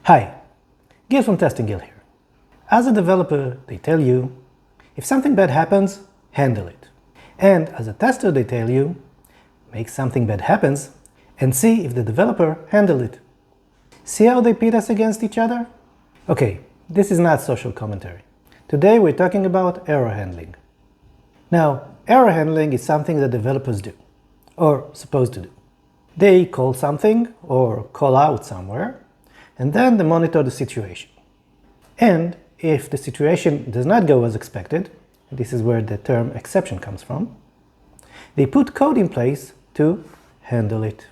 Hi, Gil from Testing Gil here. As a developer, they tell you, if something bad happens, handle it. And as a tester, they tell you, make something bad happens and see if the developer handled it. See how they pit us against each other? Okay, this is not social commentary. Today we're talking about error handling. Now, error handling is something that developers do, or supposed to do. They call something or call out somewhere, and then they monitor the situation. And if the situation does not go as expected, this is where the term exception comes from, they put code in place to handle it.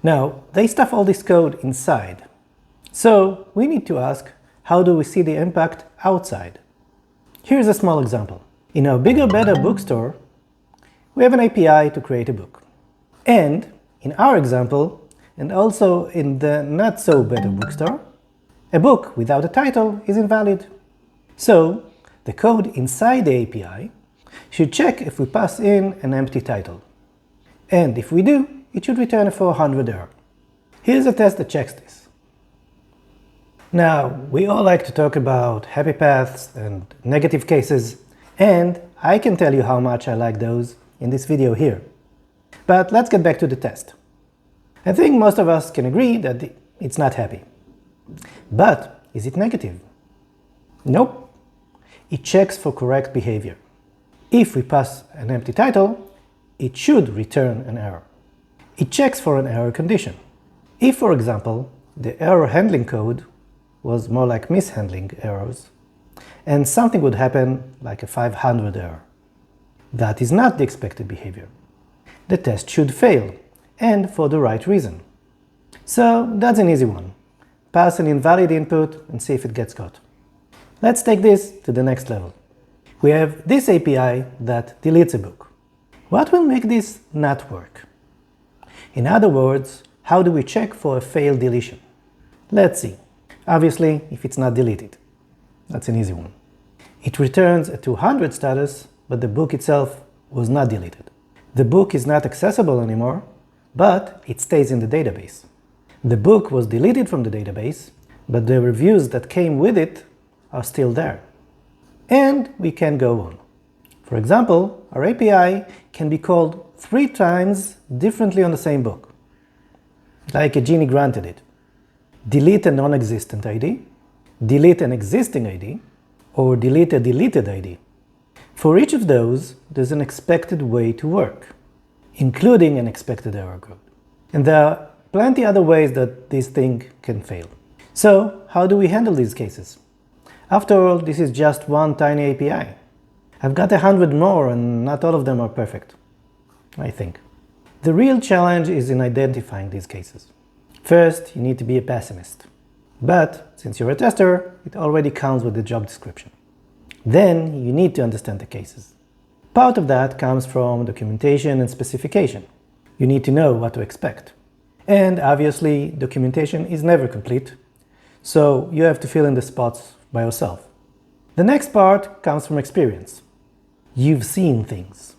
Now, they stuff all this code inside. So we need to ask, how do we see the impact outside? Here's a small example. In our bigger, better bookstore, we have an API to create a book. And in our example, and also in the not-so-better bookstore, a book without a title is invalid. So, the code inside the API should check if we pass in an empty title. And if we do, it should return a 400 error. Here's a test that checks this. Now, we all like to talk about happy paths and negative cases, and I can tell you how much I like those in this video here. But let's get back to the test. I think most of us can agree that it's not happy. But is it negative? Nope. It checks for correct behavior. If we pass an empty title, it should return an error. It checks for an error condition. If, for example, the error handling code was more like mishandling errors, and something would happen like a 500 error, that is not the expected behavior. The test should fail, and for the right reason. So that's an easy one. Pass an invalid input and see if it gets caught. Let's take this to the next level. We have this API that deletes a book. What will make this not work? In other words, how do we check for a failed deletion? Let's see. Obviously, if it's not deleted. That's an easy one. It returns a 200 status, but the book itself was not deleted. The book is not accessible anymore, but it stays in the database. The book was deleted from the database, but the reviews that came with it are still there. And we can go on. For example, our API can be called 3 times differently on the same book, like a genie granted it. Delete a non-existent ID, delete an existing ID, or delete a deleted ID. For each of those, there's an expected way to work, including an expected error code. And there are plenty other ways that this thing can fail. So, how do we handle these cases? After all, this is just one tiny API. I've got 100 more and not all of them are perfect, I think. The real challenge is in identifying these cases. First, you need to be a pessimist. But, since you're a tester, it already comes with the job description. Then, you need to understand the cases. Part of that comes from documentation and specification. You need to know what to expect. And obviously, documentation is never complete, so you have to fill in the spots by yourself. The next part comes from experience. You've seen things.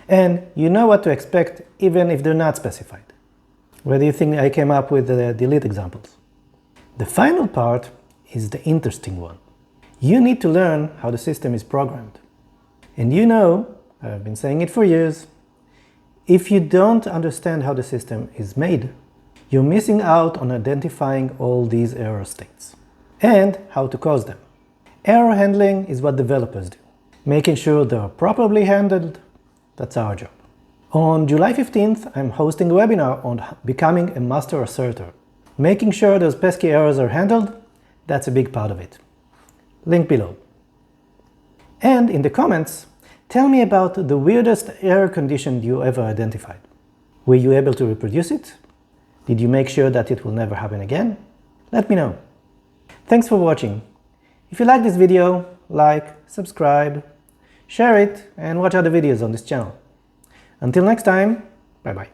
And you know what to expect even if they're not specified. Where do you think I came up with the delete examples? The final part is the interesting one. You need to learn how the system is programmed. And you know, I've been saying it for years, if you don't understand how the system is made, you're missing out on identifying all these error states and how to cause them. Error handling is what developers do. Making sure they are properly handled, that's our job. On July 15th, I'm hosting a webinar on becoming a master asserter. Making sure those pesky errors are handled, that's a big part of it. Link below. And in the comments, tell me about the weirdest error condition you ever identified. Were you able to reproduce it? Did you make sure that it will never happen again? Let me know. Thanks for watching. If you like this video, like, subscribe, share it, and watch other videos on this channel. Until next time, bye bye.